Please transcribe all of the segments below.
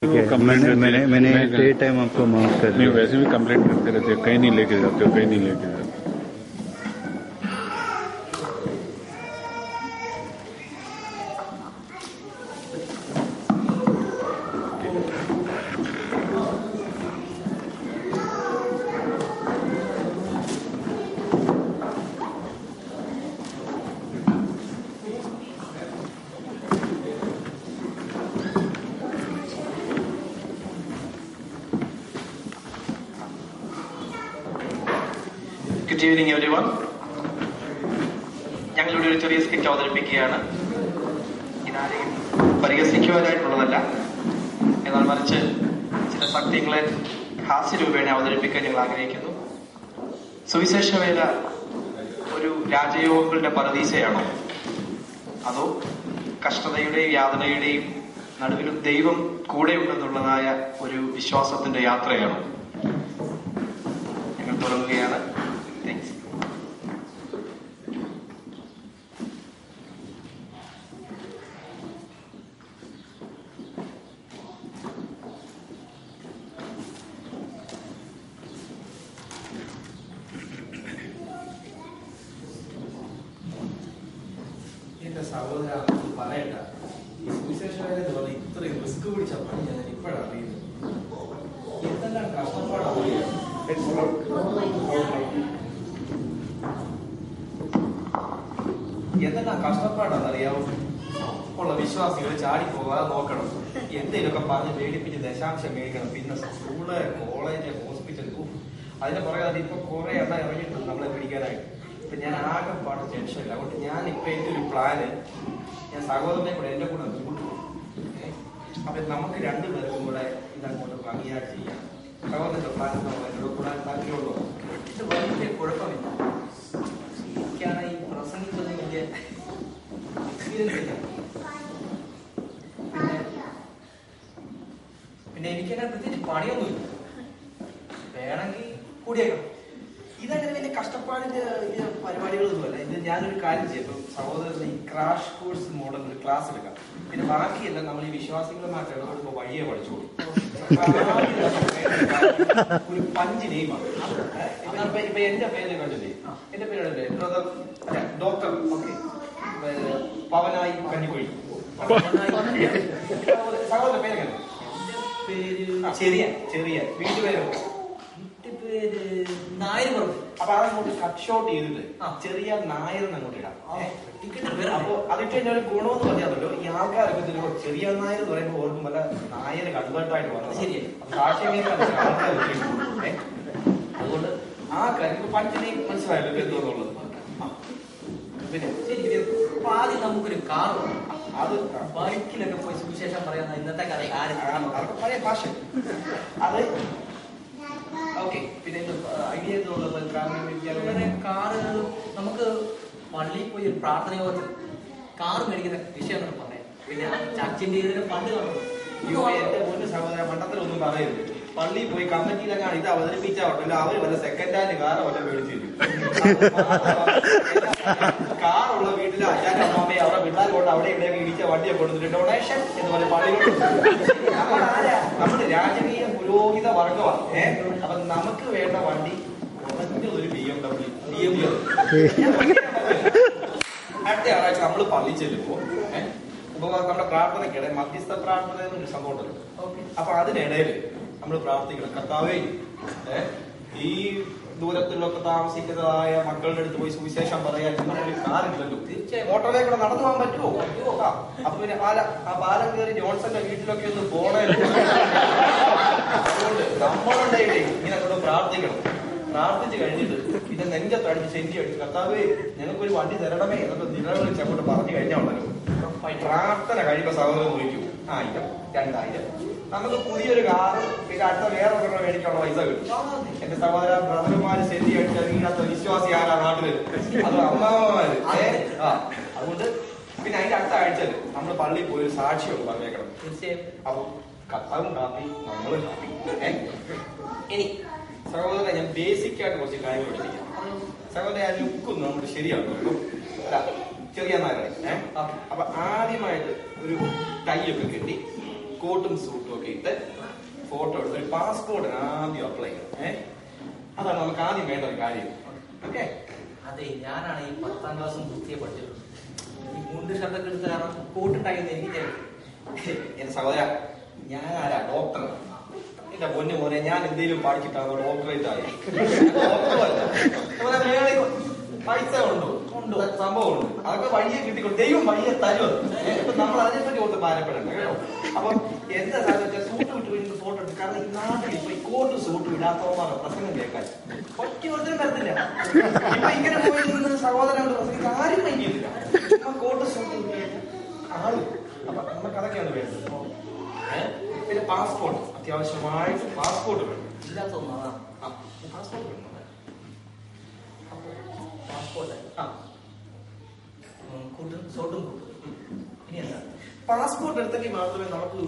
मैंने day time आपको माफ कर दिया। वैसे भी कंप्लेंट करते रहते हो, कहीं नहीं लेके जाते हो, कहीं नहीं लेके जाते। Good evening, everyone. ഞങ്ങളുടെ ഒരു ചെറിയ സ്കിറ്റ് അവതരിപ്പിക്കുകയാണ്. ഇതാരെയും പരിഹസിക്കുവാനായിട്ടുള്ളതല്ല, എന്നാൽ മറിച്ച് ചില സത്യങ്ങളെ ഹാസ്യരൂപേണ അവതരിപ്പിക്കാൻ ഞങ്ങൾ ആഗ്രഹിക്കുന്നു. സുവിശേഷവേല ഒരു രാജയോഗങ്ങളുടെ പരദീസയാണോ, അതോ കഷ്ടതയുടെയും യാതനയുടെയും നടുവിലും ദൈവം കൂടെയുണ്ടെന്നുള്ളതായ ഒരു വിശ്വാസത്തിന്റെ യാത്രയാണോ? ഞങ്ങൾ തുടങ്ങുകയാണ്. എന്റെ സഹോദര പറയണ്ട, ഈ സുവിശേഷകരെന്ന് പറഞ്ഞ ഇത്രയും റിസ്ക് പിടിച്ച പണി ഞാൻ ഇപ്പോഴാണ് അറിയുന്നത്. എന്തെല്ലാം കഷ്ടപ്പാടാണ്. എന്തെല്ലാം കഷ്ടപ്പാടാണെന്നറിയാമോ ഉള്ള വിശ്വാസികൾ ചാടിപ്പോകാതെ നോക്കണം. എന്തെങ്കിലുമൊക്കെ പറഞ്ഞ് പേടിപ്പിച്ച് ദശാംശം മേടിക്കണം. പിന്നെ സ്കൂള്, കോളേജ്, ഹോസ്പിറ്റൽ, അതിന്റെ പുറകെ ഇപ്പൊ കുറെ എണ്ണം ഇറങ്ങിയിട്ടുണ്ട് നമ്മളെ പിടിക്കാനായിട്ട്. ഇപ്പൊ ഞാൻ ആകെപ്പാട് ടെൻഷനില്ല. അതുകൊണ്ട് ഞാൻ ഇപ്പൊ എന്റെ ഒരു പ്ലാന്, ഞാൻ സഹോദരനെ കൂടെ എന്റെ കൂടെ കൂട്ടും. അപ്പൊ നമുക്ക് രണ്ടുപേർക്കും കൂടെ ഇതങ്ങോട്ട് ഭംഗിയായിട്ട് ചെയ്യാം. സഹോദരന്റെ പ്ലാൻ എന്നോട് കൂടാൻ താല്പര്യമുള്ളൂ. ഇത് വലിയ കുഴപ്പമില്ല. എനിക്കാണ് ഈ പ്രസംഗിച്ചത് വലിയ എക്സ്പീരിയൻസ് ഇല്ല. പിന്നെ എനിക്കങ്ങനെ പ്രത്യേകിച്ച് പണിയൊന്നുമില്ല. വേണമെങ്കിൽ കൂടിയേക്കാം. ഇതങ്ങനെ വലിയ കഷ്ടപ്പാടിന്റെ പരിപാടികളൊന്നുമല്ല. ഇത് ഞാനൊരു കാര്യം ചെയ്യും. ഇപ്പം സഹോദരന് ഈ ക്രാഷ് കോഴ്സ് മോഡൽ ഒരു ക്ലാസ് എടുക്കാം. പിന്നെ ബാക്കിയെല്ലാം നമ്മൾ ഈ വിശ്വാസികളുമായിട്ട് ഇടപെടുമ്പോൾ വഴിയെ പഠിച്ചോളൂ. ഒരു 5 നെയ്മാണ്. ഇപ്പൊ എന്റെ പേര് കണ്ടില്ലേ? എന്റെ പേര് ബ്രദർ ഡോക്ടർ പവനായി കഞ്ഞിക്കുഴി. സഹോദരന്റെ പേര് കണ്ടു? ചെറിയ ചെറിയ വീട്ടുപേര് നായർ പറഞ്ഞു. അപ്പൊ അതങ്ങോട്ട് കട്ട് ഷോട്ട് ചെയ്തിട്ട് ചെറിയ നായരെന്ന് അങ്ങോട്ട് ഇടാം. അപ്പൊ അതിട്ട് കഴിഞ്ഞാൽ ഒരു ഗുണമെന്ന് പറഞ്ഞാലോ, ഈ ആൾക്കാരൊക്കെ ചെറിയ നായർ എന്ന് പറയുമ്പോൾ ഓർക്കും വല്ല നായര് കൺവേർട്ടായിട്ട് വന്നത്. ശരിയാണ്. അതുകൊണ്ട് ആ കാര്യം പഞ്ചിനെ മനസ്സിലായല്ലോ എന്തോന്നുള്ളത്. പിന്നെ അപ്പൊ ആദ്യം നമുക്കൊരു കാർ, അത് ബൈക്കിലൊക്കെ പോയി സുവിശേഷം പറയാൻ ഇന്നത്തെ കാലം പഴയ ഭാഷ അത്. ഓക്കെ. പിന്നെ ഐഡിയ കാറ് നമുക്ക് പള്ളിയിൽ പോയി ഒരു പ്രാർത്ഥന യോഗത്തിൽ കാറ് മേടിക്കുന്ന വിഷയം എന്നൊക്കെ പറയാം. പിന്നെ ചർച്ചിന്റെ ഇതിന് പണ്ട് കാണുന്നു. എന്റെ മുന്നേ സഹോദര മണ്ഡലത്തിലൊന്നും പറയരുത്. പള്ളിയിൽ പോയി കമ്മിറ്റിയിലെങ്ങാണ് ഇത് അവതരിപ്പിച്ചാൽ അവര് വല്ല സെക്കൻഡ് ഹാൻഡ് കാറ് വല്ല മേടിച്ചു തരും. കാറുള്ള വീട്ടിലെ അച്ഛനും അമ്മമ്മയെ അവരുടെ പിള്ളേർ കൊണ്ട് അവിടെ ഇവിടെയൊക്കെ ഇടിച്ച വണ്ടിയെ കൊടുത്തിട്ട് ഡൊണേഷൻ എന്ന് പറഞ്ഞ പള്ളിയിലോട്ട് നമ്മുടെ രാജകീയ പുരോഹിത വർഗമാണ്. അപ്പൊ നമുക്ക് വേണ്ട വണ്ടി ഒരു BMW. അടുത്ത ആഴ്ച നമ്മള് പള്ളി ചെല്ലുമ്പോ നമ്മുടെ പ്രാർത്ഥനയ്ക്കിടെ മധ്യസ്ഥ പ്രാർത്ഥന എന്നൊരു സംഭവം ഉണ്ടല്ലോ. അപ്പൊ അതിനിടയിൽ നമ്മൾ പ്രാർത്ഥിക്കണം, കർത്താവേ ഈ ദൂരത്തിലൊക്കെ താമസിക്കുന്നതായ മക്കളുടെ അടുത്ത് പോയി സുവിശേഷം പറയാൻ ഒരു കാറില്ലല്ലോ, തീർച്ചയായും മോട്ടോർ കൂടെ നടന്നു പോകാൻ പറ്റുമോ? അപ്പൊ പിന്നെ ആ പാലം കയറി ജോൺസന്റെ വീട്ടിലൊക്കെ ഒന്ന് പോണേ. അതുകൊണ്ട് നമ്മളുടെ ഇങ്ങനെ കൂടെ പ്രാർത്ഥിക്കണം. പ്രാർത്ഥിച്ചു കഴിഞ്ഞിട്ട് പിന്നെ നെഞ്ചത്തടിച്ച് ചെഞ്ചി അടിച്ച് കർത്താവേ ഞങ്ങൾക്കൊരു വണ്ടി തരണമേ എന്നൊക്കെ നിലവിളിച്ച് അങ്ങോട്ട് പറഞ്ഞു കഴിഞ്ഞാൽ ഉണ്ടല്ലോ, പ്രാർത്ഥന കഴിയുമ്പോ സഹോദരൻ ചോദിക്കും 1000 2000 നമുക്ക് പുതിയൊരു കാറ് പിന്നെ അടുത്ത വേറെ ഒരെണ്ണം മേടിക്കാനുള്ള പൈസ കിട്ടും. എന്റെ സഹോദര ബ്രദർമാര് ചെഞ്ചി അടിച്ചാൽ ഇതിനകത്ത് വിശ്വാസി ആരാ നാട്ടില്? അത് അമ്മാവന്മാര്. അതുകൊണ്ട് പിന്നെ അതിന്റെ അടുത്ത ആഴ്ച നമ്മൾ പള്ളിയിൽ പോയി ഒരു സാക്ഷിയൊക്കെ പറഞ്ഞേക്കണം. തീർച്ചയായും. അപ്പൊ കർത്താവും കാപ്പി നമ്മളും കാപ്പി. ഇനി സഹോദരനെ ഞാൻ ബേസിക് ആയിട്ട് കുറച്ച് കാര്യങ്ങൾ പഠിപ്പിക്കാം. സഹോദരൻ ആ ലുക്കൊന്നും നമുക്ക് ശരിയാണോ? ചെറിയ നായകളെ അപ്പൊ ആദ്യമായിട്ട് ഒരു ടൈ ഒക്കെ കെട്ടി കോട്ടും സൂട്ടും ഒക്കെ ഇട്ട് ഫോട്ടോ എടുത്ത് പാസ്പോർട്ടിന് ആദ്യം അപ്ലൈ ചെയ്യണം. അതാണ് നമുക്ക് ആദ്യം വേണ്ട ഒരു കാര്യം. ഓക്കെ. അതെ, ഞാനാണ് ഈ 10ാം ക്ലാസ് വൃത്തിയെ പഠിച്ചിട്ടുള്ളത്. ഈ മുണ്ട് ഷർട്ടൊക്കെ എടുത്ത് കാരണം കോട്ടുണ്ടായിരുന്നു എനിക്ക്. എന്റെ സഹോദര, ഞാൻ ആരാ? ഡോക്ടർ. എന്റെ പൊന്നു മോനെ, ഞാൻ എന്തെങ്കിലും പഠിച്ചിട്ടാണോ ഡോക്ടറേറ്റ് ആയി? പൈസ ഉണ്ടോ? സംഭവം ഉണ്ട്. അതൊക്കെ വഴിയെ കിട്ടിക്കോ, ദൈവം വഴിയെ തരും. നമ്മൾ അതിനെപ്പറ്റി ഓർത്ത് ഭാരപ്പെടണ്ട കേട്ടോ. അപ്പൊ എന്താ സാധിച്ചാൽ സൂട്ട് വിട്ട് കഴിഞ്ഞ് ഫോട്ടോ എടുത്ത്, കാരണം ഈ നാട്ടിൽ ഇപ്പൊ ഈ കോട്ട് സൂട്ട് ഇടാത്തവന്മാരുടെ പ്രസംഗം കേൾക്കാൻ ഒറ്റ ഒരുത്തരും വരത്തില്ല. ഇപ്പൊ ഇങ്ങനെ പോയി നിന്ന് സഹോദരനോട് പ്രസംഗിച്ച് ആരും മൈൻഡിയില്ല. കോട്ട് സൂട്ട് ആളും. അപ്പൊ നമുക്ക് അതൊക്കെയാണ് വേണ്ടത്. പിന്നെ പാസ്പോർട്ട്, അത്യാവശ്യമായിട്ട് പാസ്പോർട്ട് വേണം. ഇല്ലാത്ത ഒന്നാണ് പാസ്പോർട്ട് വേണം. പാസ്പോർട്ട്. കൂട്ടും സോട്ടും കൂട്ടും. ഇനി എന്താ? പാസ്പോർട്ട് എടുത്തെങ്കിൽ മാത്രമേ നമുക്ക്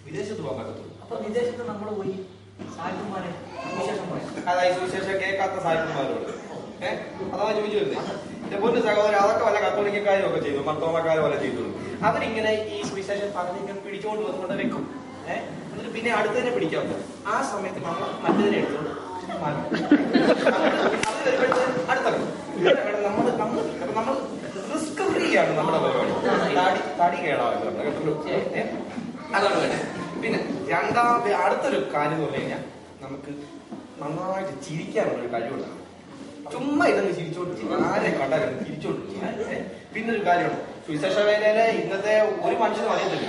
വിദേശത്ത് പോകാൻ പറ്റത്തുള്ളൂ. അപ്പൊ വിദേശത്ത് നമ്മൾ പോയി സാഹിത്യന്മാരെ വിശേഷം പോയി, അതായത് സുവിശേഷം കേൾക്കാത്ത സാഹിത്യന്മാരോട് അതാ ചോദിച്ചു വരുന്നത്. എന്റെ പൊന്നു സഹോദരൻ, അതൊക്കെ വല്ല കത്തോലിക്കക്കാരും ഒക്കെ ചെയ്തു, മർത്തോമക്കാരും വല്ല ചെയ്തു. അവരിങ്ങനെ ഈ സുവിശേഷം പറഞ്ഞിങ്ങനെ പിടിച്ചുകൊണ്ട് വന്നുകൊണ്ട് വെക്കും. എന്നിട്ട് പിന്നെ അടുത്തതിനെ പിടിക്കാൻ പറ്റും. ആ സമയത്ത് നമ്മൾ മറ്റതിനെ എടുത്തോണ്ട് അത് വരുമ്പോഴത്തെ അടുത്തത് നമ്മൾ റിസ്ക് ഫ്രീ ആണ് നമ്മുടെ പരിപാടി. തടി കേടാവില്ല കേട്ടല്ലോ. അതാണ് വേണ്ടത്. പിന്നെ അടുത്തൊരു കാര്യം എന്ന് പറഞ്ഞു കഴിഞ്ഞാൽ നമുക്ക് നന്നായിട്ട് ചിരിക്കാനുള്ള ഒരു കഴിവുണ്ടാകും. ചുമ്മാ ഇതങ്ങ് ചിരിച്ചോണ്ടിരിക്കും, ആരെ കണ്ടാലും ചിരിച്ചോണ്ടിരിക്കും. പിന്നൊരു കാര്യമാണ്, സുവിശേഷ വേലയിലെ ഇന്നത്തെ ഒരു മനുഷ്യനും അറിയത്തില്ല.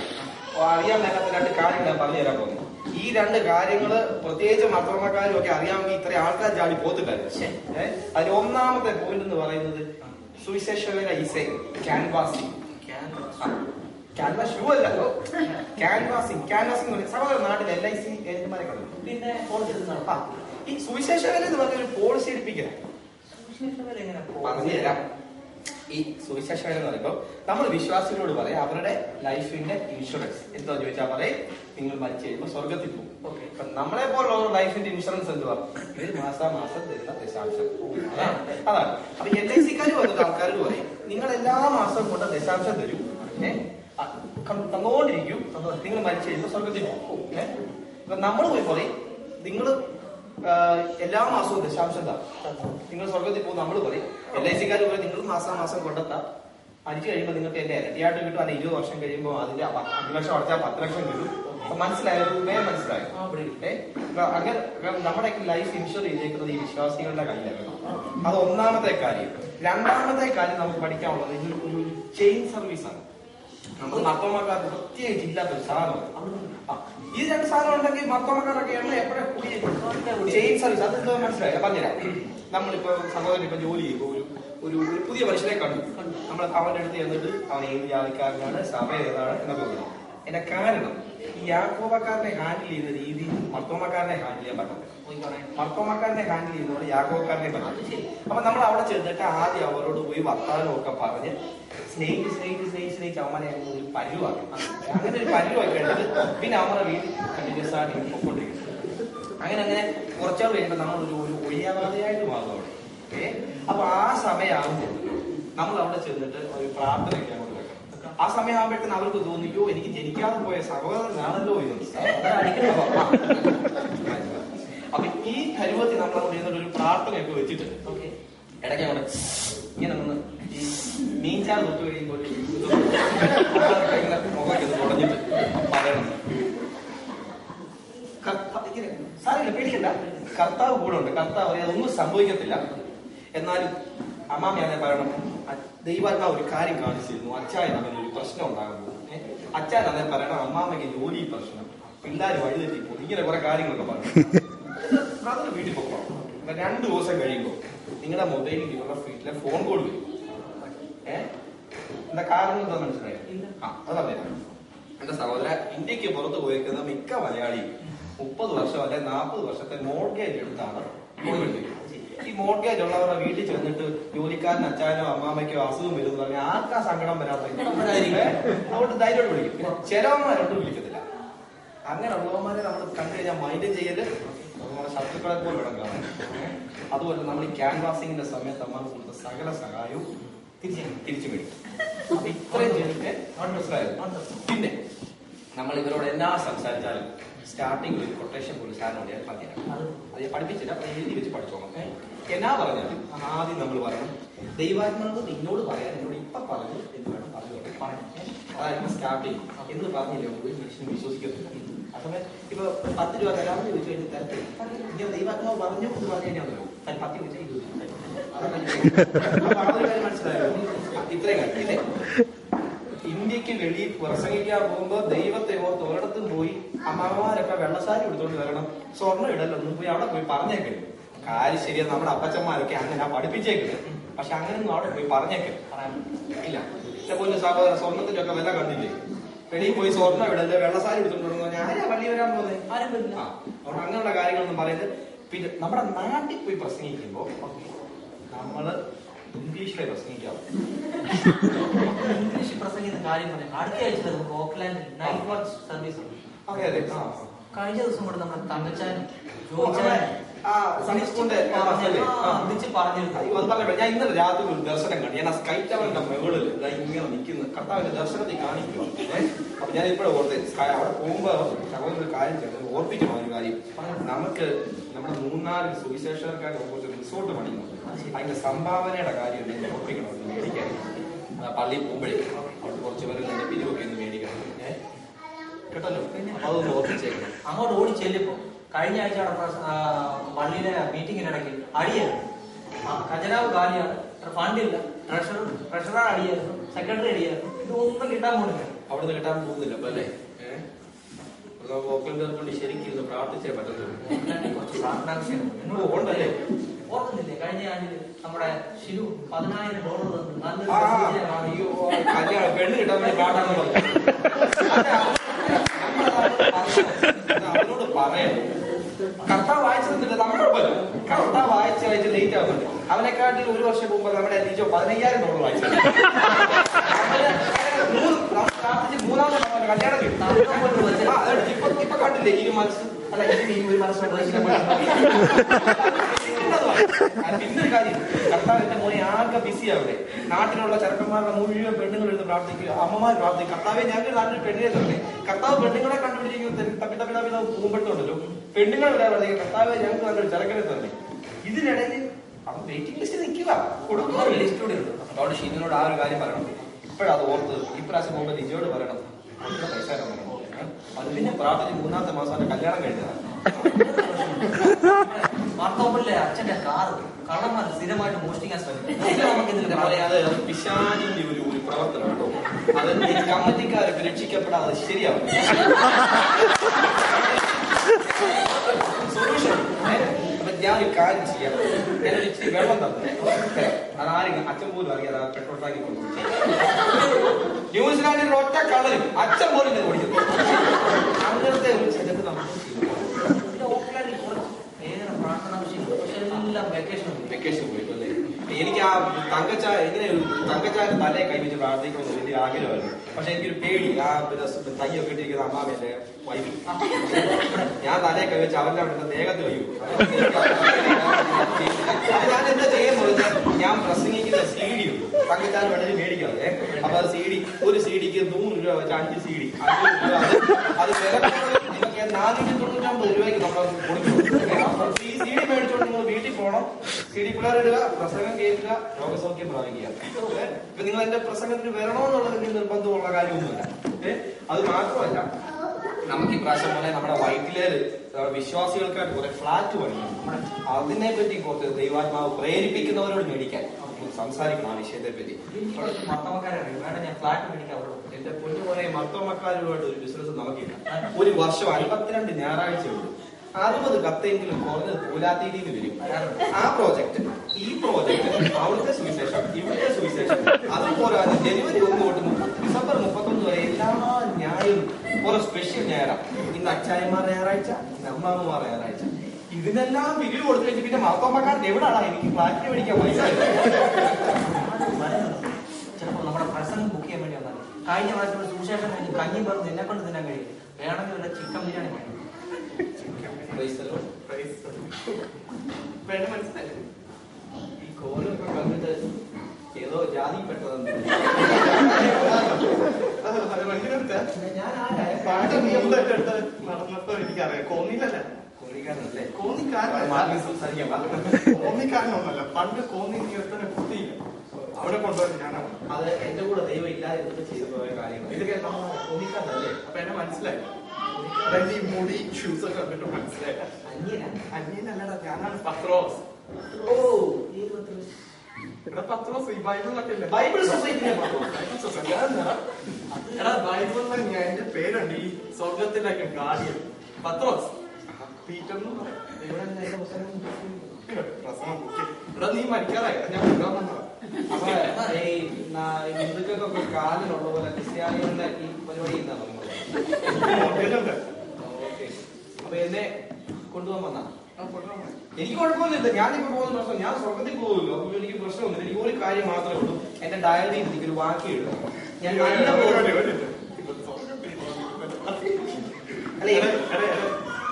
അറിയാൻ മേലാത്ത 2 കാര്യങ്ങൾ ഞാൻ പറഞ്ഞു തരാൻ പോകുന്നു. ഈ 2 കാര്യങ്ങള് പ്രത്യേകിച്ച് മർത്തോമക്കാരും ഒക്കെ അറിയാമെങ്കിൽ ഇത്ര ആൾക്കാർ ചാടി പോത്തില്ലായിരുന്നു. അതിൽ ഒന്നാമത്തെ പോയിന്റ് എന്ന് പറയുന്നത് സുവിശേഷ വേല is A canvassing. Canvas shoe അല്ലല്ലോ, ക്യാൻവാസിംഗ്. ക്യാൻവാസിംഗ് സഹോദര നാട്ടിൽ LIC ഏജന്റുമാരെ കണ്ടു. പിന്നെ ഈ സുവിശേഷ വേല എന്ന് പറഞ്ഞൊരു പോളിസി എടുപ്പിക്കുക. പറഞ്ഞു തരാം. ഈ സുവിശേഷ വേല എന്ന് പറയുമ്പോൾ നമ്മൾ വിശ്വാസികളോട് പറയാം അവരുടെ ലൈഫിന്റെ ഇൻഷുറൻസ് എന്താ ചോദിച്ചാൽ പറയും, നിങ്ങൾ മരിച്ചു കഴിയുമ്പോൾ സ്വർഗത്തിൽ പോകും. ഓക്കെ. അപ്പൊ നമ്മളെ പോലുള്ള ലൈഫിന്റെ ഇൻഷുറൻസ് എന്തുവാ? ഇവര് മാസാമാസം തരുന്ന ദശാംശം. അതാണ്. അപ്പൊ LICക്കാര് വന്നിട്ട് ആൾക്കാരോട് പറയും, നിങ്ങൾ എല്ലാ മാസവും കൊണ്ട് ദശാംശം തരും, തന്നോണ്ടിരിക്കും, നിങ്ങൾ മരിച്ചു കഴിയുമ്പോൾ സ്വർഗത്തിൽ പോകും. അപ്പൊ നമ്മൾ പോയി പറയും, നിങ്ങൾ എല്ലാ മാസവും ദശാംശം താ, നിങ്ങൾ സ്വർഗത്തിൽ പോകും. നമ്മൾ പറയും, LICക്കാർ പറയും, നിങ്ങൾ മാസാമാസം കൊണ്ടെത്താ, മരിച്ചു കഴിയുമ്പോൾ നിങ്ങൾക്ക് എന്റെ ഇരട്ടിയായിട്ട് കിട്ടും. അല്ലെ 20 വർഷം കഴിയുമ്പോൾ അതിന്റെ 5 ലക്ഷം അടച്ചാൽ 10 ലക്ഷം കിട്ടും. അപ്പൊ മനസ്സിലായോ? മനസ്സിലായോ? അങ്ങനെ നമ്മുടെ ലൈഫ് ഇൻഷുർ ചെയ്തേക്കുന്നത് ഈ വിശ്വാസികളുടെ കയ്യിലാണ്. അത് ഒന്നാമത്തെ കാര്യം. രണ്ടാമത്തെ കാര്യം നമുക്ക് പഠിക്കാനുള്ളത് ഒരു ചെയിൻ സർവീസ് ആണ്. നമ്മൾ മർത്തോമക്കാർക്ക് പ്രത്യേകിച്ച് ഇല്ലാത്തൊരു സാധനമാണ്. ഈ 2 സാധനം ഉണ്ടെങ്കിൽ മർത്തോമക്കാരൊക്കെയാണ് എപ്പോഴും ചെയിൻ സർവീസ്. അത് മനസ്സിലായോ? പറഞ്ഞുതരാം. നമ്മളിപ്പോ സഹോദരൻ ഇപ്പൊ ജോലി ചെയ്യുമ്പോൾ ഒരു പുതിയ മനുഷ്യനെ കണ്ടു. നമ്മൾ അവന്റെ അടുത്ത് ചെന്നിട്ട് അവൻ ഏത് ജാതിക്കാരനാണ്, സഭ ഏതാണ് എന്നൊക്കെ പറയും. എന്റെ കാരണം ഈ യാക്കോബക്കാരനെ ഹാൻഡിൽ ചെയ്യുന്ന രീതി മർത്തോമക്കാരനെ ഹാൻഡിൽ ചെയ്യാൻ പറ്റത്തില്ല. മർത്തോമക്കാരനെ ഹാൻഡിൽ ചെയ്യുന്നതോടെ യാക്കോബക്കാരനെ പറ്റും. അപ്പൊ നമ്മൾ അവിടെ ചെന്നിട്ട് ആദ്യം അവരോട് പോയി വർത്താനമൊക്കെ പറഞ്ഞ് സ്നേഹിച്ച് അവന്മാരെ ഒരു പരുവാക്കും. അങ്ങനെ ഒരു പരുവാക്കി എടുത്തിട്ട് പിന്നെ അവരുടെ വീട്ടിൽ കണ്ടിന്യൂസ് ആയിട്ട് പൊക്കൊണ്ടിരിക്കും. അങ്ങനെ കുറച്ചാൾ കഴിയുമ്പോൾ നമ്മൾ ഒരു ഒഴിയാവാതെയായിട്ട് മാറും അവിടെ. അപ്പൊ ആ സമയമാകുമ്പോൾ നമ്മൾ അവിടെ ചെന്നിട്ട് ഒരു പ്രാർത്ഥനയൊക്കെ അങ്ങോട്ട് വെക്കണം. ആ സമയമാകുമ്പോഴത്തേന് അവർക്ക് തോന്നിയോ എനിക്ക് ജനിക്കാതെ പോയ സഹോദരനാണല്ലോ ഇത്. അപ്പൊ ഈ കരുവത്തിൽ നമ്മൾ അവിടെ ചെന്നിട്ട് ഒരു പ്രാർത്ഥനയൊക്കെ വെച്ചിട്ട് ഇടയ്ക്ക് അങ്ങോട്ട് ഇങ്ങനെ ഒന്ന് ഈ മീൻചാർ തൊട്ട് കഴിയുമ്പോൾ മുഖമൊക്കെ തുടഞ്ഞിട്ട് പറയണം, സാറില്ല പേടിക്കണ്ട, കർത്താവ് കൂടെ ഉണ്ട്. കർത്താവ് അതൊന്നും സംഭവിക്കത്തില്ല. എന്നാലും അമ്മാമ്മയാണെ പറയണം, ദൈവാത്മാ ഒരു കാര്യം കാണിച്ചിരുന്നു, അച്ചായൻ അങ്ങനെ ഒരു പ്രശ്നം ഉണ്ടാകുന്നു. അച്ചായൻ അതെ പറയണം, അമ്മാമ്മയ്ക്ക് ജോലി പ്രശ്നം, പിള്ളേർ വഴിതെറ്റിപ്പോ, ഇങ്ങനെ കുറെ കാര്യങ്ങളൊക്കെ പറഞ്ഞു. അതിന് വീട്ടിൽ പോകണം. 2 ദിവസം കഴിയുമ്പോൾ നിങ്ങളുടെ മൊബൈലിൽ നിങ്ങളുടെ വീട്ടിലെ ഫോൺ കോൾ വരും. എന്താ കാരണം എന്താ മനസ്സിലായോ? അത് പറഞ്ഞുതരാം. എന്റെ സഹോദര, ഇന്ത്യക്ക് പുറത്ത് പോയിരിക്കുന്ന മിക്ക മലയാളിയും 30 വർഷം അല്ലെ 40 വർഷത്തെ മോർഗേജ് എടുത്താണ് ഈ മോർഗേജ് ഉള്ളവരുടെ വീട്ടിൽ ചെന്നിട്ട് ജോലിക്കാരൻ അച്ചായനോ അമ്മാമയ്ക്കോ അസുഖം വരും എന്ന് പറഞ്ഞാൽ ആർക്കാ സങ്കടം വരാത്ത അതുകൊണ്ട് ധൈര്യം വിളിക്കും. ചിലവന്മാരോട്ട് വിളിക്കത്തില്ല. അങ്ങനെ ഉള്ളവന്മാരെ നമ്മൾ കണ്ടു കഴിഞ്ഞാൽ മൈൻഡ് ചെയ്യല് നമ്മുടെ ശത്രുക്കളെ പോലെ വേണം കാണാൻ. അതുപോലെ നമ്മൾ ഈ ക്യാൻവാസിങ്ങിന്റെ സമയത്ത് അമ്മ കൊടുത്ത സകല സഹായവും തിരിച്ചു മേടിക്കും. അപ്പൊ ഇത്രയും ചെയ്തിട്ട് മനസ്സിലായത്. പിന്നെ നമ്മൾ ഇവരോട് എന്നാ സംസാരിച്ചാലും സ്റ്റാർട്ടിംഗ് ഒരു കൊട്ടേഷൻ പോലും സാറിനോട് ഞാൻ പറഞ്ഞുതരാം. അത് ഞാൻ പഠിപ്പിച്ചില്ല, അപ്പൊ എഴുതി വെച്ച് പഠിച്ചോളാം. എന്നാ പറഞ്ഞാലും ആദ്യം നമ്മൾ പറയണം, ദൈവാത്മാവ് നിന്നോട് പറയാൻ എന്നോട് ഇപ്പൊ പറഞ്ഞു എന്ന് വേണം പറഞ്ഞു. അതായിരുന്നു സ്റ്റാർട്ടിങ്. എന്ന് പറഞ്ഞില്ലേ ഒരു മനുഷ്യനും വിശ്വസിക്കത്തില്ല. ആ സമയം ഇപ്പൊ 10 രൂപ തരാമെന്ന് ചോദിച്ചു കഴിഞ്ഞാൽ തരത്തില്ല. ഇങ്ങനെ ദൈവാത്മാവ് പറഞ്ഞു എന്ന് പറഞ്ഞു കഴിഞ്ഞാൽ 10 വെച്ചാൽ 20 മനസ്സിലായോ? ഇത്രയും കാര്യം ഇല്ലേ? ഇന്ത്യക്ക് വെളിയിൽ പ്രസംഗിക്കാൻ പോകുമ്പോ ദൈവത്തെ ഓർത്ത് ഒരിടത്തും പോയി അമ്മമാരൊക്കെ വെള്ളസാരി എടുത്തോണ്ട് വരണം, സ്വർണ്ണം ഇടലൊന്നും പോയി അവിടെ പോയി പറഞ്ഞേക്കരുത്. കാര്യം ശരിയാ, നമ്മുടെ അപ്പച്ചന്മാരൊക്കെ അങ്ങനെ പഠിപ്പിച്ചേക്കരുത്. പക്ഷെ അങ്ങനെയൊന്നും അവിടെ പോയി പറഞ്ഞേക്കരുത്. ഇല്ല, ഇതേപോലെ സഹോദര സ്വർണ്ണത്തിന്റെ ഒക്കെ വില കണ്ടില്ലേ? വെളിയിൽ പോയി സ്വർണ്ണം ഇടല്, വെള്ളസാരി എടുത്തോണ്ട് ഞാനാ പള്ളി വരാൻ പോകുന്നത് ആരും വരില്ല. അവിടെ അങ്ങനെയുള്ള കാര്യങ്ങളൊന്നും പറയുന്നത്. പിന്നെ നമ്മുടെ നാട്ടിൽ പോയി പ്രസംഗിക്കുമ്പോ നമ്മള് ഇംഗ്ലീഷിലെ പ്രസംഗിക്കാവും. ഇംഗ്ലീഷ് പ്രസംഗിക്കുന്ന കാര്യം പറയാം. അടുത്ത ആഴ്ച നമുക്ക് ഓക്ലാൻഡിൽ നൈറ്റ് വാച്ച് സർവീസ് ഉണ്ട്. അതെ അതെ. കഴിഞ്ഞ ദിവസം കൂടെ നമ്മുടെ തങ്കച്ചാനും സൺഡേ സ്കൂളിന്റെ ഞാൻ ഇന്നലെ രാത്രി ഒരു ദർശനം കണ്ടു. ഞാൻ ആ സ്കൈ ടവറിന്റെ മുകളിൽ ഇങ്ങനെ നിൽക്കുന്നു, കർത്താവിന്റെ ദർശനത്തിൽ കാണിക്കുക. അപ്പൊ ഞാൻ ഇപ്പോഴും ഓർത്ത് അവിടെ പോകുമ്പോ ഒരു കാര്യം ഓർപ്പിക്കണം. ഒരു കാര്യം, നമുക്ക് നമ്മുടെ മൂന്നാല് സുവിശേഷക്കാർ കുറച്ച് റിസോർട്ട് പണിയുന്നുണ്ട്. അതിന്റെ സംഭാവനയുടെ കാര്യം ഓർപ്പിക്കണം, മേടിക്കാൻ. പള്ളിയിൽ പോകുമ്പോഴേ അവിടെ കുറച്ച് പേര് എന്റെ പിരിവൊക്കെ ഒന്ന് മേടിക്കണം കേട്ടല്ലോ. അതൊന്ന് ഓർപ്പിച്ചേക്കണം. അങ്ങോട്ട് ഓടി ചെല്ലിപ്പോ കഴിഞ്ഞ ആഴ്ച പള്ളിയിലെ മീറ്റിംഗിനിടയ്ക്ക് അടിയായിരുന്നു. ഖജനാവ് കാലിയാണ്, ഫണ്ടില്ല, ട്രഷറർ അടിയായിരുന്നു, സെക്രട്ടറി അടിയായിരുന്നു. ഇതൊന്നും കിട്ടാൻ പോകുന്നില്ല. അവിടുന്ന് കിട്ടാൻ പോകുന്നില്ല അപ്പൊ അല്ലേ? കൊണ്ട് ശരിക്കും ഇരുന്ന് പ്രാർത്ഥിച്ചേ പറ്റത്തുള്ളൂ. കുറച്ച് പ്രാർത്ഥനാ വിഷയം ഉണ്ടല്ലേ? ഓർക്കുന്നില്ലേ കഴിഞ്ഞ ആണ്ടിൽ നമ്മുടെ ഷിനു $10,000 തന്നു. പെണ്ണ് കിട്ടാൻ വേണ്ടി പ്രാർത്ഥന അവനോട് പറയാം. കർത്താവ് വായിച്ചു തന്നില്ല, നമ്മുടെ കർത്താവ് വായിച്ച് ലേറ്റ് ആവുന്നുണ്ട്. അവനെക്കാട്ടിൽ ഒരു വർഷം മുമ്പ് നമ്മുടെ ടീച്ചർ $15,000 വായിച്ചു. മൂന്നാമത്തെ കല്യാണം ഇപ്പൊ കണ്ടില്ലേ? ഈ മനസ്സ് അല്ല ഈ ഒരു മനസ്സുണ്ട്. പിന്നൊരു കാര്യം, കർത്താവിന്റെ മോനെ ആകെ ബിസി ആവിടെ. നാട്ടിലുള്ള ചെറുക്കന്മാരുടെ മുഴുവൻ പെണ്ണുങ്ങൾ എടുത്ത് പ്രാർത്ഥിക്കുക, അമ്മമാർ പ്രാർത്ഥിക്കും. കർത്താവെ ഞങ്ങളുടെ നാട്ടിൽ പെണ്ണിനെ തന്നെ. കർത്താവ് പെണ്ണുങ്ങളെ കണ്ടുപിടിക്കുന്നത് തപ്പി പോകുമ്പോഴത്തുണ്ടല്ലോ, പെണ്ണുങ്ങൾ ഇവിടെ പറയുക കർത്താവെ ഞങ്ങൾക്ക് നല്ലൊരു ചെറുക്കനെ തന്നെ. ഇതിനിടയിൽ അവൻ വെയിറ്റിംഗ് ലിസ്റ്റ് നിൽക്കുക, കൊടുക്കുന്ന ലിസ്റ്റ് കൂടെ ഉണ്ട്. അതോട് ഷീനിനോട് ആ ഒരു കാര്യം പറയണം. ഇപ്പോഴത് ഓർത്ത് ഇപ്രാവശ്യം പോകുമ്പോൾ ലിജോട് പറയണം, പൈസ പറയണം. അത് പിന്നെ പ്രാർത്ഥിച്ച് 3-ാമത്തെ മാസം അവന്റെ കല്യാണം കഴിഞ്ഞതാണ്. മാർത്തോപ്പള്ളിലെ അച്ഛന്റെ കാറ് കള്ളന്മാർ സ്ഥിരമായിട്ട് മോഷ്ടിക്കാൻ ശ്രമിക്കും. അത് പിശാചിന്റെ ഒരു പ്രവർത്തനം കേട്ടോ. അത് കമ്മിറ്റിക്കാരൊക്കെ രക്ഷിക്കപ്പെടാതെ ശരിയാവും. സൊല്യൂഷൻ അപ്പൊ ഞാനൊരു കാര്യം ചെയ്യാം. ഞാനൊരു ഇച്ചിരി വെള്ളം തന്നു, അതാരും അച്ഛൻ പോലും അറിയാതെ പെട്രോൾ ടാങ്കി കൊടുത്തു. ന്യൂസിലാൻഡിൽ ഒറ്റ കളരും അച്ഛൻ പോലും ഇത് ഓടിക്കുന്നു. അങ്ങനത്തെ ഒരു ചെലവ് നമുക്ക് വെക്കേഷൻ പോയിട്ടല്ലേ. എനിക്ക് ആ തങ്കച്ചാന്റെ തലയെ കൈവച്ച് പ്രാർത്ഥിക്കണമെന്ന് വലിയ ആഗ്രഹമായിരുന്നു. പക്ഷെ എനിക്കൊരു പേടി, ആ തയ്യൊക്കെ ഇട്ടിരിക്കുന്ന അമ്മാവിന്റെ വൈഫ്. ഞാൻ തലയെ കൈവച്ച് അവരുടെ അവിടെ ദേഹത്ത് വയ്യൂ. ഞാൻ എന്താ ചെയ്യുന്നത്, ഞാൻ പ്രസംഗിക്കുന്ന CD ഉണ്ട്, തങ്കച്ചാൻ വേണമെങ്കിൽ മേടിക്കാതെ. അപ്പൊ അത് ഒരു CD-ക്ക് 100 രൂപ വെച്ച് 5 CD, 500 രൂപ. അത് വില 499 രൂപയ്ക്ക് നമ്മൾ കൊടുക്കും. ഈ CD മേടിച്ചോണ്ട് നിങ്ങൾ വീട്ടിൽ പോകണം, CD പിള്ളേർ ഇടുക, പ്രസംഗം കേൾക്കുക, രോഗസൗഖ്യം പ്രാപിക്കുക. ഇപ്പൊ നിങ്ങൾ എന്റെ പ്രസംഗത്തിന് വരണമെന്നുള്ളതിന് നിർബന്ധമുള്ള കാര്യമൊന്നുമില്ല. അത് മാത്രമല്ല, നമുക്ക് ഈ പ്രാവശ്യം പോലെ നമ്മുടെ വൈറ്റിലേര് വിശ്വാസികൾക്കായിട്ട് കുറെ ഫ്ലാറ്റ് പണിയുന്നു. അതിനെ പറ്റി കുറച്ച് ദൈവാത്മാവ് പ്രേരിപ്പിക്കുന്നവരോട് മേടിക്കാൻ സംസാരിക്കണം ആ വിഷയത്തെ പറ്റി. എന്റെ പൊന്നുപോലെ മർത്തോമക്കാരുമായിട്ട് ഒരു ബിസിനസ് നമുക്കില്ല. ഒരു വർഷം 52 ഞായറാഴ്ചയുണ്ട്. 60 കത്തെങ്കിലും കുറഞ്ഞത് പൂലാത്തീതിയിൽ വരും. ആ പ്രോജക്ട്, ഈ പ്രോജക്ട്, അവിടുത്തെ സുവിശേഷം, ഇവിടുത്തെ സുവിശേഷം, അതുപോലെ ജനുവരി 1 തൊട്ട് ഡിസംബർ 31 വരെ എല്ലാ ഞായറും ഓരോ സ്പെഷ്യൽ ഞായറാണ്. ഇന്ന് അച്ചായന്മാർ ഞായറാഴ്ച, ഇന്ന് അമ്മാമ്മമാർ ഞായറാഴ്ച. ഇതിനെല്ലാം പിരിവ് കൊടുത്തു കഴിഞ്ഞ് പിന്നെ മർത്തോമക്കാരൻ എവിടാണ് എനിക്ക് ഫ്ലാറ്റിന് മേടിക്കാൻ പൈസ? ചിലപ്പോൾ നമ്മുടെ പ്രസംഗം ബുക്ക് ചെയ്യാൻ വേണ്ടി വന്നാൽ കഴിഞ്ഞ പ്രാവശ്യം സുവിശേഷം കഴിഞ്ഞ് കഞ്ഞി പറഞ്ഞ് എന്നെ കൊണ്ട് തിന്നാൻ കഴിയും. വേണമെങ്കിൽ വല്ല ചിക്കൻ ബിരിയാണി വേണം. മനസ്സിലായി. ഈ കോലൊക്കെ കണ്ടിട്ട് ഏതോ ജാതിപ്പെട്ടതെന്ന് ഞാൻ ആരായ കോന്നിയിലല്ല, കോന്നിക്കാരനല്ലേ, കോന്നിക്കാരനൊന്നല്ല. പണ്ട് കോന്നി തീർത്തന്നെ കുത്തിയില്ല, അവിടെ കൊണ്ടുവന്ന് ഞാനാണ്. അത് എന്റെ കൂടെ ദൈവം ഇല്ലാതെ ഇതൊക്കെ ചെയ്തു പോയ കാര്യങ്ങൾ. ഇതൊക്കെ കോന്നിക്കാരനല്ലേ? അപ്പൊ എന്നെ മനസ്സിലായി. ഈ മുടി ഷൂസ് ഒക്കെ കണ്ടിട്ട് മനസ്സിലായി. അന്യനല്ലടാ, ഞാനാണ് പത്രോസ്. പത്രോസ് ഈ ബൈബിളിലൊക്കെ ഇല്ലേ? ബൈബിൾ സൊസൈറ്റിയിലെ ബൈബിളിൽ ഞാൻ എന്റെ പേരുണ്ട് ഈ സ്വർഗത്തിലൊക്കെ ഗാർഡിയൻ പത്രോസ്. പീറ്റർ എന്ന് പറയാം. ഇവിടെ നീ മരിക്കാറായി, ഞാൻ കൊണ്ടുപോകാൻ വന്നതാ. അപ്പൊ ഈ ഹിന്ദുക്കൾക്കൊക്കെ കാലിലുള്ള പോലെ ക്രിസ്ത്യാനികളുടെ ഈ പരിപാടി ചെയ്യുന്നതാണ്. അപ്പൊ എന്നെ കൊണ്ടുപോകാൻ വന്നാ എനിക്ക് കുഴപ്പമൊന്നുമില്ല. ഞാനിപ്പോ പോകുന്ന പ്രശ്നം, ഞാൻ സ്വർഗത്തിൽ പോകുമല്ലോ, അപ്പൊ എനിക്ക് പ്രശ്നമൊന്നുമില്ല. എനിക്ക് ഒരു കാര്യം മാത്രമേ ഉള്ളൂ, എന്റെ ഡയറിയിൽ എനിക്കൊരു വാക്ക് എഴുതാം. ഞാൻ നല്ല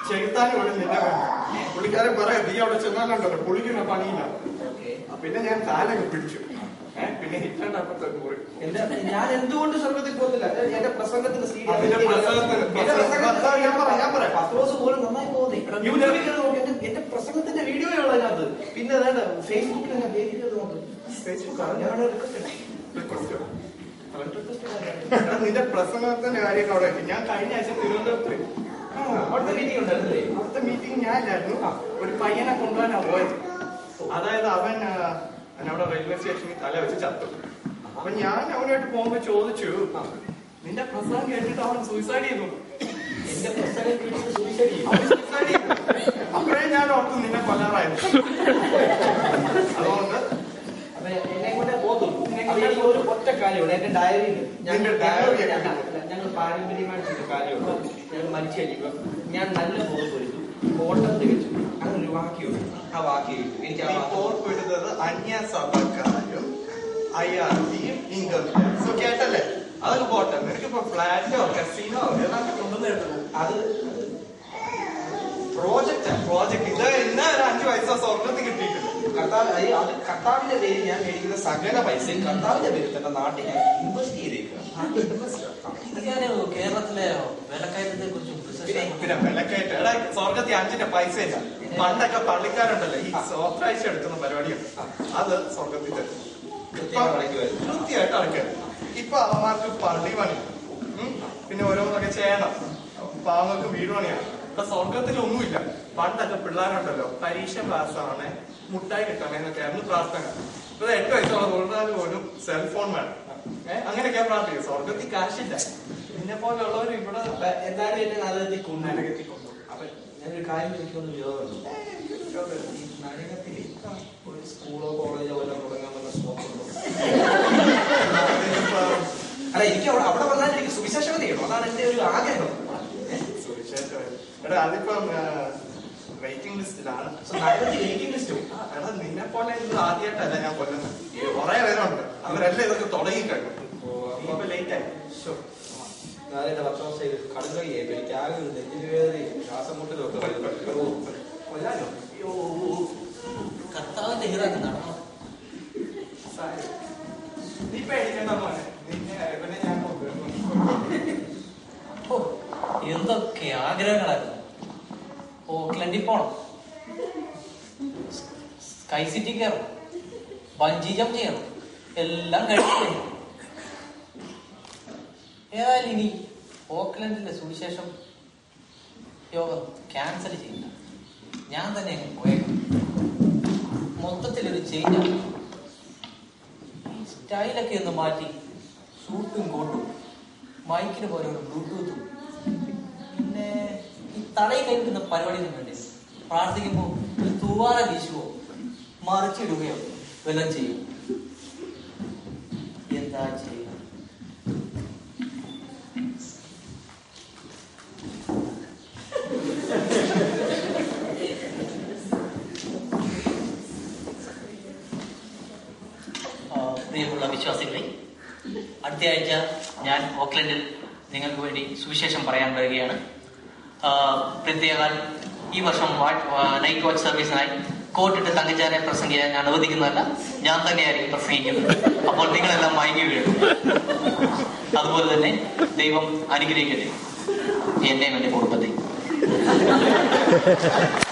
ചെറുത്താനും ഇവിടെ നിന്നെ പുള്ളിക്കാരൻ പറയാം, നീ അവിടെ ചെന്നാലുണ്ടല്ലോ പുള്ളിക്കുന്ന പണിയില്ല. പിന്നെ ഞാൻ കാലൊക്കെ പിടിച്ചു. പിന്നെ ഹിറ്റാണ്ട് അപ്പുറത്തേക്ക് പോയി. ഞാൻ എന്തുകൊണ്ട് സ്വർഗത്തിൽ പോകുന്നില്ല? എന്റെ പ്രസംഗത്തിന്റെ ഞാൻ പറയാം, 10 ദിവസം പോലും നന്നായി പോകുന്നേ. എന്റെ പ്രസംഗത്തിന്റെ വീഡിയോ ഉള്ള അതിനകത്ത്. പിന്നെ അതായത് ഫേസ്ബുക്കിൽ ഞാൻ ഫേസ്ബുക്കാണ് ഞാൻ നിന്റെ പ്രസംഗത്തിന്റെ കാര്യമൊക്കെ അവിടെ. ഞാൻ കഴിഞ്ഞ ആഴ്ച തിരുവനന്തപുരത്ത് അവിടുത്തെ മീറ്റിംഗ് ഉണ്ടായിരുന്നില്ലേ? അവിടുത്തെ മീറ്റിംഗ് ഞാനില്ലായിരുന്നു, ഒരു പയ്യനെ കൊണ്ടുപോകാനാ പോയത്. അതായത് അവൻ അവിടെ റെയിൽവേ സ്റ്റേഷനിൽ തല വെച്ച് ചത്തു. അപ്പൊ ഞാൻ അവനായിട്ട് പോകുമ്പോ ചോദിച്ചു, നിന്റെ പ്രസംഗം കേട്ടിട്ട് അവൻ സൂയിസൈഡ് ചെയ്തു. എന്റെ പ്രസംഗം കേട്ടിട്ട് സൂയിസൈഡ് ചെയ്തു. അപ്പോഴേ ഞാൻ ഓർത്തു നിന്നെ കൊല്ലാറായിരുന്നു. അതുകൊണ്ട് എന്നെ കൊണ്ട് പോകുന്നു. ഒരു ഒറ്റ കാര്യമുണ്ട്, എന്റെ ഡയറിയിൽ ഞങ്ങൾ പാരമ്പര്യമായിട്ട് ചെയ്ത കാര്യമുണ്ട്. ഞങ്ങൾ മരിച്ചു കഴിയുമ്പോൾ ഞാൻ നല്ല പോർപ്പെടുത്തു, ഓട്ടം തികച്ചു, അങ്ങനെ ഒരു വാക്യമുണ്ട്. ആ വാക്യം എനിക്ക് പോർപ്പെടുത്തത് അന്യസഭക്കാരും IRCയും ഇൻകം ടാക്സും കേട്ടല്ലേ? അതൊക്കെ പോട്ടെ, നിനക്കിപ്പോ ഫ്ലാറ്റോ കസിനോ ഏതാണ്ട് കൊണ്ടുവന്ന് കേട്ടു. അത് പ്രോജക്റ്റ് ഇത് ഇന്ന് ഒരു 5 പൈസ സ്വർണ്ണത്തിൽ കിട്ടിയിട്ടുണ്ട്. അത് കർത്താവിന്റെ പേരിൽ ഞാൻ മേടിക്കുന്ന സകല പൈസയും കർത്താവിന്റെ പേരിൽ തന്നെ നാട്ടിൽ ഞാൻ ഇൻവെസ്റ്റ് ചെയ്തേക്കുക. കേരളത്തിലെ വിലക്കയറ്റത്തെ കുറിച്ചും പിന്നെ വിലക്കയറ്റം എടാ, സ്വർഗത്തിൽ 5 പൈസ ഇല്ല. പണ്ടൊക്കെ പള്ളിക്കാരുണ്ടല്ലോ ഈ സ്വത്രാഴ്ച എടുക്കുന്ന പരിപാടിയാണ്, അത് സ്വർഗത്തിൽ കൃത്യമായിട്ട് അടയ്ക്കുക. ഇപ്പൊ അവന്മാർക്ക് പള്ളി പണി, പിന്നെ ഓരോന്നൊക്കെ ചെയ്യണം, പാവങ്ങൾക്ക് വീട് പണിയാണ്. ഇപ്പൊ സ്വർഗത്തിലൊന്നുമില്ല. പണ്ടൊക്കെ പിള്ളേരുണ്ടല്ലോ പരീക്ഷ പാസ്സാവണേ, മുട്ടായി കിട്ടണേന്നൊക്കെ ആയിരുന്നു പ്രാർത്ഥന. ഇപ്പൊ 8 വയസ്സുള്ള പിള്ളേർക്ക് പോലും സെൽഫോൺ വേണം, അങ്ങനെയൊക്കെയാ പ്രാർത്ഥിക്കുക. സ്വർഗത്തിൽ കാശില്ല. പിന്നെ പോലെയുള്ളവർ ഇവിടെ എന്തായാലും എന്നെ നരകത്തിൽ കൊണ്ടു. അപ്പൊ ഞാനൊരു കാര്യം എനിക്കൊന്ന് വിരോധമുണ്ട്. ഈ നരകത്തില് ഒരു സ്കൂളോ കോളേജോ വല്ല തുടങ്ങാൻ വല്ല സ്കോപ്പുണ്ടോ? അല്ല, എനിക്ക് അവിടെ വന്നാൽ എനിക്ക് സുവിശേഷം ചെയ്യണം, അതാണ് എന്റെ ഒരു ആഗ്രഹം. സുവിശേഷം എടാ, അതിപ്പം വെയിറ്റിംഗ് ലിസ്റ്റിലാണ്. വെയിറ്റിംഗ് ലിസ്റ്റും എടാ, നിന്നെ പോലെ ആദ്യമായിട്ടല്ല ഞാൻ കൊല്ലുന്നത്. കുറെ പേരുണ്ട്, അവരെല്ലാം ഇതൊക്കെ തുടങ്ങി കഴിഞ്ഞു. ഇപ്പൊ ലേറ്റ് ആയി. ഞാനെന്റെ 10 ദിവസം ചെയ്ത് കടുകയെ എനിക്ക് ആകെ നെഞ്ചിന് വേദനയും ശ്വാസം മുട്ടലും ഒക്കെ കൊല്ലാനോ? കർത്താവിന്റെ ഹിറാക്കി നടന്നു. നീ പേടിക്കണ്ട മോനെ, നിന്നെ ഞാൻ കൊണ്ടുവരുന്നു. എന്തൊക്കെ ആഗ്രഹങ്ങളായിരുന്നു. ഓക്ലൻഡിൽ പോണം, സ്കൈ സിറ്റി കയറണം, ബഞ്ചി ജമ്പ് ചെയ്യണം, എല്ലാം കഴിഞ്ഞു. ഏതായാലും ഇനി ഓക്ലൻഡിന്റെ സുവിശേഷം യോഗം ക്യാൻസൽ ചെയ്യില്ല, ഞാൻ തന്നെ അങ്ങ് പോയേക്കാം. മൊത്തത്തിലൊരു ചേഞ്ചാണ്. ഈ സ്റ്റൈലൊക്കെ ഒന്ന് മാറ്റി, ഷൂട്ടും കോട്ടും, മൈക്കിന് പോലെ ഒരു ബ്ലൂടൂത്തും, പിന്നെ ഈ തടയിൽ കൈവിടുന്ന പരിപാടിയൊന്നും വേണ്ടി പ്രാർത്ഥിക്കുമ്പോൾ ഒരു തൂവാല വീശുവോ മറിച്ചിടുകയോ വല്ലതും ചെയ്യും. എന്താ ചെയ്യുക? പ്രിയമുള്ള വിശ്വാസികളെ, അടുത്ത ആഴ്ച ഞാൻ ഓക്ലൻഡിൽ നിങ്ങൾക്ക് വേണ്ടി സുവിശേഷം പറയാൻ വരികയാണ്. പ്രത്യേകം ഈ വർഷം നൈറ്റ് വാച്ച് സർവീസിനായി കോട്ടിട്ട് തങ്കച്ചാനെ പ്രസംഗിക്കാൻ ഞാൻ അനുവദിക്കുന്നതല്ല, ഞാൻ തന്നെയായിരിക്കും പ്രസംഗിക്കുന്നത്. അപ്പോൾ നിങ്ങളെല്ലാം മയങ്ങി വീഴും. അതുപോലെ തന്നെ ദൈവം അനുഗ്രഹിക്കട്ടെ എന്നെയും എൻ്റെ കുടുംബത്തെ. കൊടുക്കും.